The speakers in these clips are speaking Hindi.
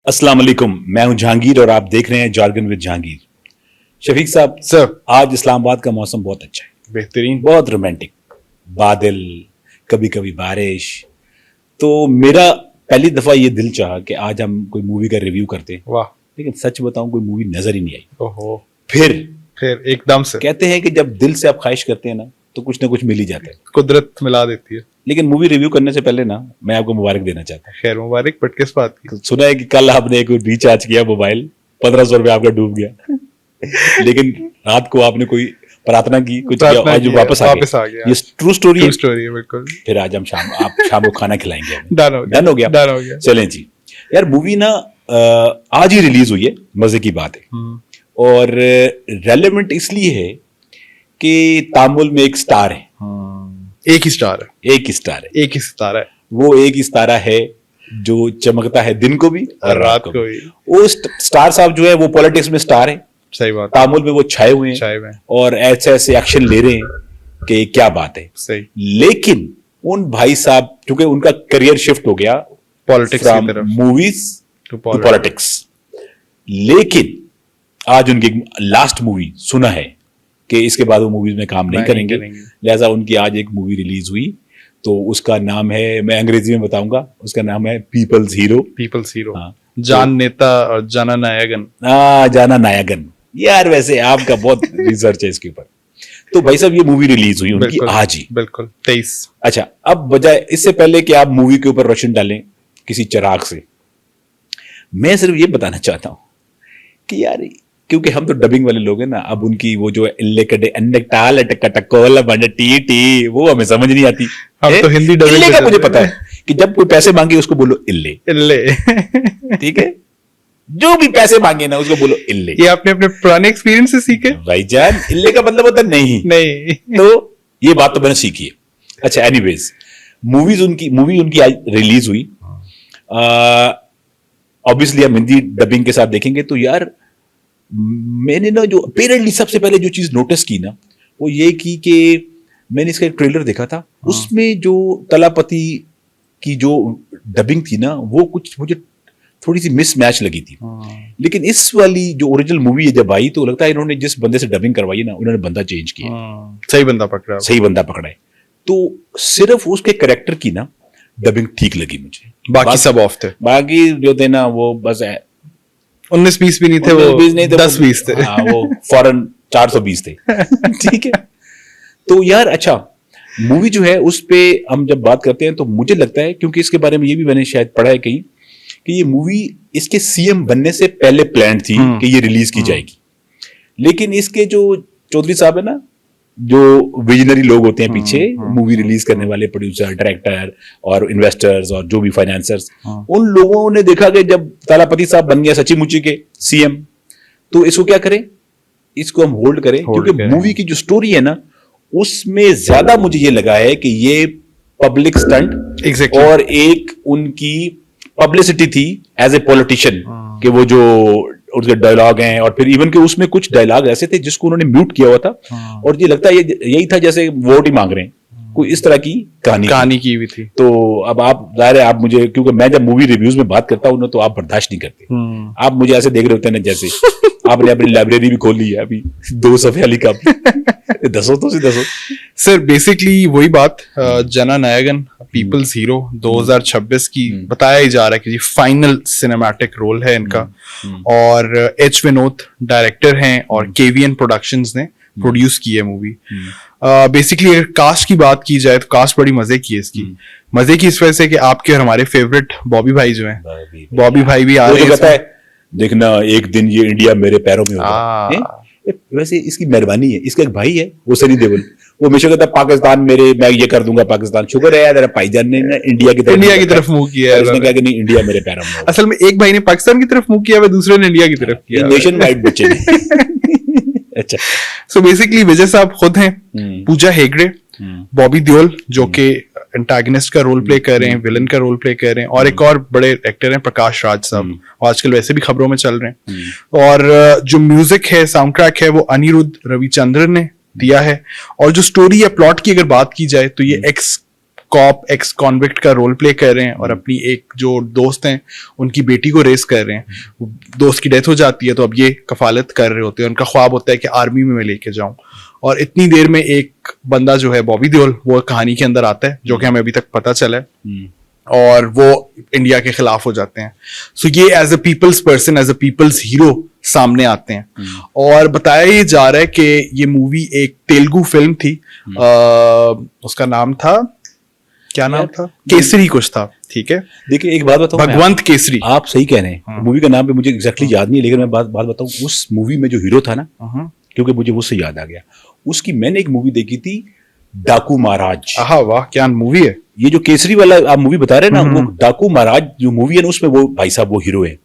अस्सलाम वालेकुम, मैं हूं जहांगीर और आप देख रहे हैं जार्गन विद जहांगीर। शफीक साहब सर आज इस्लामाबाद का मौसम बहुत अच्छा है, बेहतरीन। बहुत रोमांटिक, बादल, कभी कभी बारिश। तो मेरा पहली दफा ये दिल चाहा कि आज हम कोई मूवी का रिव्यू करते हैं, वाह। लेकिन सच बताऊं कोई मूवी नजर ही नहीं आई। ओहो। फिर एकदम से कहते हैं कि जब दिल से आप ख्वाहिश करते हैं ना तो कुछ ना कुछ मिल ही जाता है। कुदरत मिला देती है। लेकिन मूवी रिव्यू करने से पहले ना मैं आपको मुबारक देना चाहता खैर मुबारक, बट किस बात की? हूँ। सुना है कि कल आपने एक रिचार्ज किया मोबाइल, 1500 रुपये आपका डूब गया लेकिन रात को आपने कोई प्रार्थना की, कुछ किया, आज वापस आ गया। ये ट्रू स्टोरी है। स्टोरी है बिल्कुल। फिर आज हम शाम को खाना खिलाएंगे हमें। डन हो गया। चलें जी यार, मूवी ना आज ही रिलीज हुई है, मजे की बात है। और रेलेवेंट इसलिए है कि तामुल में एक स्टार है। एक ही स्टार है। वो एक ही सितारा है जो चमकता है दिन को भी और रात को भी। वो स्टार साहब जो है वो पॉलिटिक्स में स्टार है। सही बात। तामुल में वो छाए हुए हैं और ऐसे ऐसे एक्शन ले रहे हैं कि क्या बात है। सही। लेकिन उन भाई साहब, क्योंकि उनका करियर शिफ्ट हो गया पॉलिटिक्स की तरफ, मूवीज टू पॉलिटिक्स, लेकिन आज उनकी लास्ट मूवी सुना है कि इसके बाद वो मूवीज में काम नहीं करेंगे। लिहाजा उनकी आज एक मूवी रिलीज हुई, तो उसका नाम है, मैं अंग्रेजी में बताऊंगा, उसका नाम है पीपल्स हीरो। हाँ। जान नेता और जाना नायगन। जाना नायगन। यार वैसे आपका बहुत रिसर्च है इसके ऊपर। तो भाई साहब ये मूवी रिलीज हुई उनकी आज ही, बिल्कुल 23। अच्छा, अब बजाय इससे पहले कि आप मूवी के ऊपर रोशन डालें किसी चिराग से, मैं सिर्फ ये बताना चाहता हूं कि यार, क्योंकि हम तो डबिंग वाले लोग हैं ना, अब उनकी वो जो वो हमें समझ नहीं आती। हम तो हिंदी डबिंग इल्ले का मुझे पता है कि जब कोई पैसे मांगे उसको बोलो इल्ले ठीक है, जो भी पैसे मांगे ना उसको बोलो इल्ले। ये आपने अपने पुराने एक्सपीरियंस से सीखे भाईजान? इल्ले का मतलब होता नहीं तो ये बात तो मैंने सीखी है। अच्छा, एनीवेज मूवी उनकी आज रिलीज हुई। ऑब्वियसली हम हिंदी डबिंग के साथ देखेंगे। तो यार मैंने ना जो अपेरेंटली सबसे पहले जो चीज नोटिस की ना, वो ये की कि मैंने इसका एक ट्रेलर देखा था। उसमें जो तलापति की जो डबिंग थी ना, वो कुछ मुझे थोड़ी सी मिसमैच लगी थी। लेकिन इस वाली जो ओरिजिनल मूवी है जब आई, तो लगता है इन्होंने जिस बंदे से डबिंग करवाई है ना, उन्होंने बंदा चेंज किया। सही बंदा पकड़ा है। तो सिर्फ उसके कैरेक्टर की ना डबिंग ठीक लगी मुझे, बाकी सब ऑफ थे। बाकी जो थे ना वो बस 19-20 भी नहीं थे, वो 10-20 थे। हाँ, वो फॉरन 420 थे ठीक है। तो यार अच्छा, मूवी जो है उस पे हम जब बात करते हैं तो मुझे लगता है, क्योंकि इसके बारे में ये भी मैंने शायद पढ़ा है कहीं, कि ये मूवी इसके सीएम बनने से पहले प्लान थी कि ये रिलीज की जाएगी। लेकिन इसके जो चौधरी साहब है ना, जो विजनरी लोग होते हैं पीछे मूवी रिलीज करने वाले, प्रोड्यूसर, डायरेक्टर और इन्वेस्टर्स और जो भी फाइनेंसर्स, उन लोगों ने देखा कि जब तालापति साहब बन गया सची मुची के सीएम, तो इसको क्या करें, इसको हम होल्ड करें। क्योंकि मूवी की जो स्टोरी है ना, उसमें ज्यादा मुझे ये लगा है कि ये पब्लिक स्टंट और एक उनकी पब्लिसिटी थी एज ए पॉलिटिशियन, कि वो जो उसके डायलॉग हैं, और फिर इवन के उसमें कुछ डायलॉग ऐसे थे जिसको उन्होंने म्यूट किया हुआ था। और ये लगता है यही था जैसे वोट ही मांग रहे हैं, कोई इस तरह की कहानी की हुई थी। तो अब आप जाहिर है, आप मुझे, क्योंकि मैं जब मूवी रिव्यूज में बात करता हूँ ना, तो आप बर्दाश्त नहीं करते। आप मुझे ऐसे देख रहे होते हैं ना जैसे आपने अपनी लाइब्रेरी भी खोल ली है अभी 2 सफ़े वाली कॉपी। दसो सर, बेसिकली वही बात, जना नायगन पीपल्स हीरो 2026 की बताया ही जा रहा है कि फाइनल सिनेमैटिक रोल है इनका। और एच विनोद डायरेक्टर हैं और केवीएन प्रोडक्शंस ने प्रोड्यूस की है मूवी। बेसिकली अगर कास्ट की बात की जाए तो कास्ट बड़ी मजे की है इसकी। मजे की इस वजह से कि आपके और हमारे फेवरेट बॉबी भाई जो हैं, बॉबी भाई भी आ रहे हैं। देखना एक दिन ये इंडिया मेरे पैरों में होगा। वैसे इसकी मेहरबानी है, इसका एक भाई है वो सनी देओल, वो हमेशा कहता पाकिस्तान मेरे, मैं ये कर दूंगा पाकिस्तान। शुक्र है यार भाईजान ने इंडिया की तरफ मुंह किया है। उसने कहा कि नहीं, इंडिया मेरे पैरों में। असल में एक भाई ने पाकिस्तान की तरफ मुंह किया है, दूसरे ने इंडिया की तरफ किया। नेशन वाइड बच्चे अच्छा, सो बेसिकली विजय साहब खुद हैं, पूजा हेगड़े, बॉबी देओल जो कि एंटागनिस्ट का रोल प्ले कर रहे हैं, विलन का रोल प्ले कर रहे हैं, और एक और बड़े एक्टर हैं प्रकाश राज साहब, आजकल वैसे भी खबरों में चल रहे हैं। और जो म्यूजिक है, साउंड ट्रैक है, वो अनिरुद्ध रविचंद्रन ने दिया है। और जो स्टोरी या प्लॉट की अगर बात की जाए तो ये एक्स कॉप एक्स कॉन्विक्ट का रोल प्ले कर रहे हैं और अपनी एक जो दोस्त हैं उनकी बेटी को रेस कर रहे हैं। दोस्त की डेथ हो जाती है तो अब ये कफालत कर रहे होते हैं, उनका ख्वाब होता है कि आर्मी में मैं लेके जाऊं, और इतनी देर में एक बंदा जो है बॉबी देओल वो कहानी के अंदर आता है, जो कि हमें अभी तक पता चला है, और वो इंडिया के खिलाफ हो जाते हैं। सो ये as a people's person, as a people's hero सामने आते हैं। और बताया ये जा रहा है कि ये मूवी एक तेलुगु फिल्म थी, उसका नाम था, क्या नाम था, केसरी कुछ था, ठीक है। देखिए एक बात बताऊं, भगवंत केसरी। आप सही कह रहे हैं, मूवी का नाम पे मुझे एग्जैक्टली याद नहीं है, लेकिन मैं बात बताऊं, उस मूवी में जो हीरो था ना, क्योंकि मुझे वो से याद आ गया, उसकी मैंने एक मूवी देखी थी, डाकू महाराज। वाह क्या मूवी है ये, जो केसरी वाला आप मूवी बता रहे हैं ना, वो डाकू महाराज जो मूवी है ना, उसमें वो भाई साहब वो हीरो है।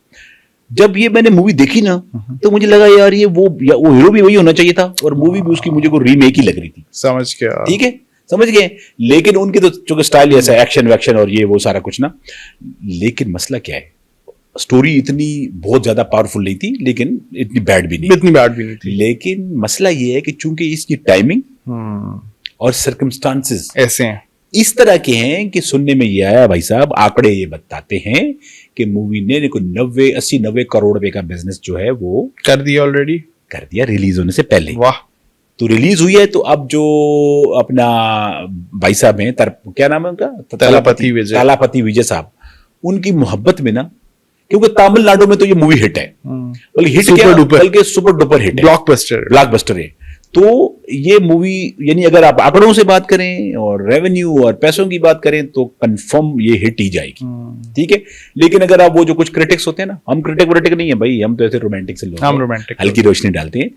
जब ये मैंने मूवी देखी ना, तो मुझे लगा यार ये वो हीरो भी वही होना चाहिए था, और मूवी भी उसकी मुझे को रीमेक ही लग रही थी। समझ गया, ठीक है, समझ गए। लेकिन उनके तो चूंकि स्टाइल ऐसा एक्शन वैक्शन और ये वो सारा कुछ ना, लेकिन मसला क्या है, स्टोरी इतनी बहुत ज्यादा पावरफुल नहीं थी, लेकिन इतनी बैड भी नहीं थी। लेकिन मसला ये है कि चूंकि इसकी टाइमिंग और सर्कमस्टांसेस ऐसे हैं, इस तरह के हैं कि सुनने में ये आया भाई साहब, आंकड़े ये बताते हैं कि मूवी ने 80-90 करोड़ रुपए का बिजनेस जो है वो कर दिया, ऑलरेडी कर दिया रिलीज होने से पहले। वाह। तो रिलीज हुई है, तो अब जो अपना भाई साहब हैं, क्या नाम है उनका, तलापति विजय साहब, उनकी मोहब्बत में ना, क्योंकि तमिलनाडु में तो ये मूवी हिट है, बल्कि हिट क्या, बल्कि सुपर डुपर हिट है, ब्लॉकबस्टर है। तो ये मूवी, यानी अगर आप आंकड़ों से बात करें और रेवेन्यू और पैसों की बात करें तो कंफर्म ये हिट ही जाएगी, ठीक है। लेकिन अगर आप वो जो कुछ क्रिटिक्स होते हैं ना, हम क्रिटिक नहीं है भाई, हम तो ऐसे रोमांटिक से लोग, हम रोमांटिक हल्की रोशनी डालते हैं।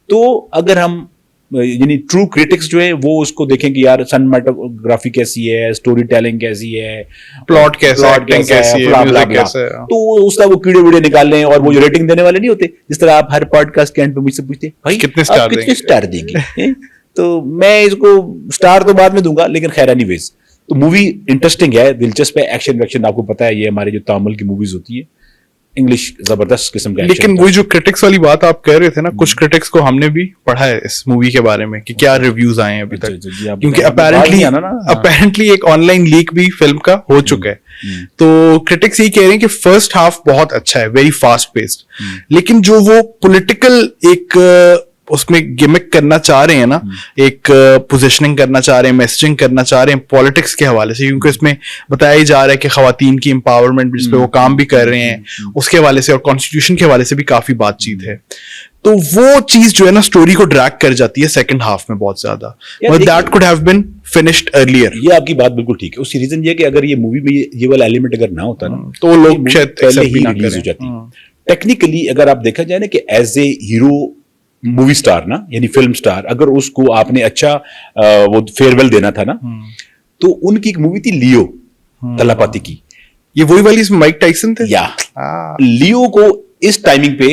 तो अगर हम यानी ट्रू क्रिटिक्स जो है वो उसको देखें कि यार सिनेमेटोग्राफी कैसी है, स्टोरी टेलिंग कैसी है, प्लॉट कैसा है, म्यूजिक कैसा है, तो उसका वो कीड़े वीड़े निकाल लें। और वो जो रेटिंग देने वाले नहीं होते, जिस तरह आप हर पॉडकास्ट के एंड पे मुझसे पूछते हैं भाई कितने स्टार देंगे, तो मैं इसको स्टार तो बाद में दूंगा, लेकिन खैर एनीवेज, तो मूवी इंटरेस्टिंग है, दिलचस्प है, एक्शन वैक्शन आपको पता है, ये हमारे जो तमिल की मूवीज होती है, इंग्लिश जबरदस्त किस्म का। लेकिन वही जो क्रिटिक्स वाली बात आप कह रहे थे ना, कुछ क्रिटिक्स को हमने भी पढ़ा है इस मूवी के बारे में कि क्या रिव्यूज आए हैं अभी तक, क्योंकि अपेरेंटली एक ऑनलाइन लीक भी फिल्म का हो चुका है। तो क्रिटिक्स ये कह रहे हैं कि फर्स्ट हाफ बहुत अच्छा है, वेरी फास्ट पेस्ड, लेकिन जो वो पॉलिटिकल एक उसमें गिमिक करना चाह रहे हैं ना, एक पोजीशनिंग करना चाह रहे हैं, मैसेजिंग करना चाह रहे हैं पॉलिटिक्स के हवाले से, क्योंकि इसमें बताया ही जा रहा है कि खवातीन की एम्पावरमेंट जिस पे वो काम भी कर रहे हैं, उसके हवाले से और कॉन्स्टिट्यूशन के हवाले से भी काफी बातचीत है। तो वो चीज जो है ना स्टोरी को ड्रैग कर जाती है सेकंड हाफ में बहुत ज्यादा, but that could have been finished earlier. ये आपकी बात बिल्कुल ठीक है। उसकी रीजन ये कि अगर ये मूवी में ये वाला एलिमेंट अगर ना होता ना, तो लोग शायद पहले ही रिलीज हो जाती। टेक्निकली अगर आप देखा जाए ना कि as a hero movie star ना, यानी फिल्म स्टार, अगर उसको आपने अच्छा वो फेयरवेल देना था ना, तो उनकी एक मूवी थी लियो, तलापति की, ये वही वाली इसमें माइक टाइसन थे, या लियो को इस टाइमिंग पे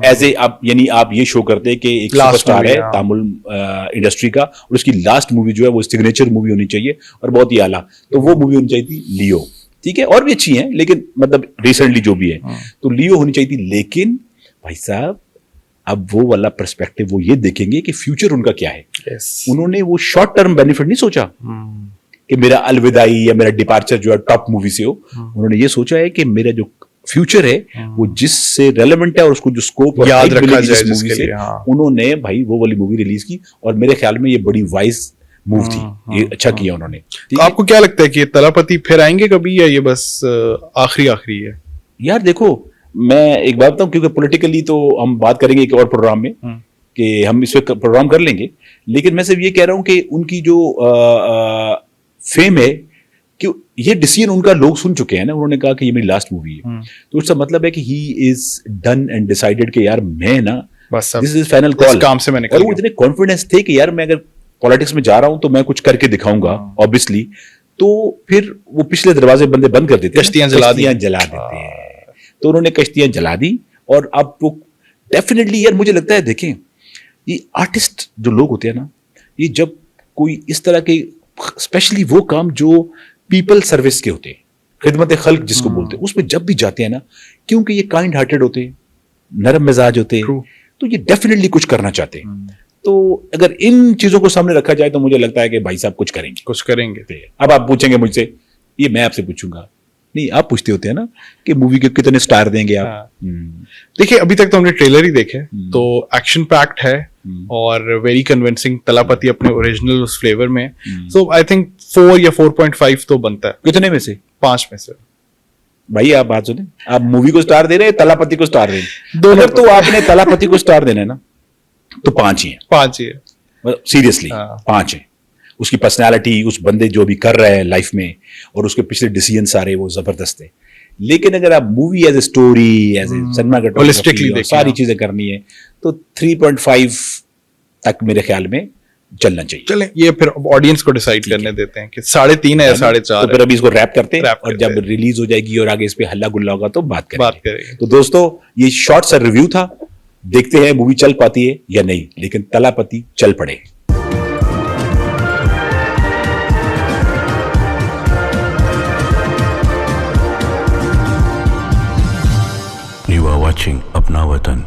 एज ए आप, यानी आप ये शो करते हैं कि एक सुपरस्टार है तमिल इंडस्ट्री का, और उसकी लास्ट मूवी जो है वो सिग्नेचर मूवी होनी चाहिए और बहुत ही आला, तो वो मूवी होनी चाहिए थी लियो, ठीक है। और भी अच्छी है, लेकिन मतलब रिसेंटली जो भी है, तो लियो होनी चाहिए थी। लेकिन भाई साहब अब वो वाला पर्सपेक्टिव वो ये देखेंगे कि फ्यूचर उनका क्या है। उन्होंने वो शॉर्ट टर्म बेनिफिट नहीं सोचा कि मेरा अलविदाई या मेरा डिपार्चर जो है टॉप मूवी से हो। उन्होंने ये सोचा है कि मेरा जो फ्यूचर है वो जिससे रेलेवेंट है और उसको जो स्कोप याद रखा जाए जिस मूवी से, उन्होंने भाई वो वाली मूवी रिलीज की, और मेरे ख्याल में ये बड़ी वाइज मूव थी, ये अच्छा किया उन्होंने। तो आपको क्या लगता है कि तलापति फिर आएंगे कभी, या ये बस आखिरी है? यार देखो, मैं एक बात बताऊं, क्योंकि पॉलिटिकली तो हम बात करेंगे एक और प्रोग्राम में कि हम इस पे प्रोग्राम कर लेंगे, लेकिन मैं सिर्फ ये कह रहा हूं कि उनकी जो फेम है, कि ये डिसीजन उनका लोग सुन चुके हैं ना, उन्होंने कहा कि ये मेरी लास्ट मूवी है, तो इसका मतलब है कि he is done and decided कि यार मैं ना दिस इज फाइनल कॉल, काम से मैं निकल गया। वो इतने कॉन्फिडेंस थे कि यार मैं अगर पॉलिटिक्स में जा रहा हूं तो मैं कुछ करके दिखाऊंगा ऑब्वियसली। तो फिर वो पिछले दरवाजे बंदे बंद कर देते, कश्तियां जला देते हैं। तो उन्होंने कश्तियां जला दी, और अब वो डेफिनेटली यार मुझे लगता है, देखें ये आर्टिस्ट जो लोग होते हैं ना, ये जब कोई इस तरह के, स्पेशली वो काम जो पीपल सर्विस के होते हैं, खिदमत खल्क जिसको बोलते हैं, उसमें जब भी जाते हैं ना, क्योंकि ये काइंड हार्टेड होते हैं, नरम मिजाज होते हैं, तो ये डेफिनेटली कुछ करना चाहते हैं। तो अगर इन चीजों को सामने रखा जाए तो मुझे लगता है कि भाई साहब कुछ करेंगे। कुछ करेंगे। अब आप पूछेंगे मुझसे, ये मैं आपसे पूछूंगा नहीं, आप पूछते होते हैं ना कि मूवी के कितने स्टार देंगे आप। हाँ। देखिए अभी तक तो हमने ट्रेलर ही देखे, तो एक्शन पैक्ड है और वेरी कन्विंसिंग, तलापति अपने ओरिजिनल उस फ्लेवर में। सो आई थिंक 4 या 4.5 तो बनता है। कितने में से? 5 में से। भाई आप बात सुने, आप मूवी को स्टार दे रहे हैं, तलापति को स्टार दे रहे हैं। अगर तो आपने तलापति को स्टार देना है ना तो 5 ही है। 5 ही है सीरियसली, हाँ। 5 है। उसकी पर्सनैलिटी, उस बंदे जो भी कर रहा है लाइफ में, और उसके पिछले डिसीजन सारे वो जबरदस्त है। लेकिन अगर आप movie as a story, as a cinematography, सारी चीजें करनी है तो 3.5 तक मेरे ख्याल में चलना चाहिए। चलें, ये फिर ऑडियंस को डिसाइड करने देते हैं कि 3.5 है या 4.5। तो फिर अभी इसको रैप करते हैं और जब रिलीज हो जाएगी और आगे इस पे हल्ला गुल्ला होगा तो बात करेंगे। तो दोस्तों ये शॉर्ट सा रिव्यू था, देखते हैं मूवी चल पाती है या नहीं, लेकिन तलापति चल पड़े। You are watching Apna Watan.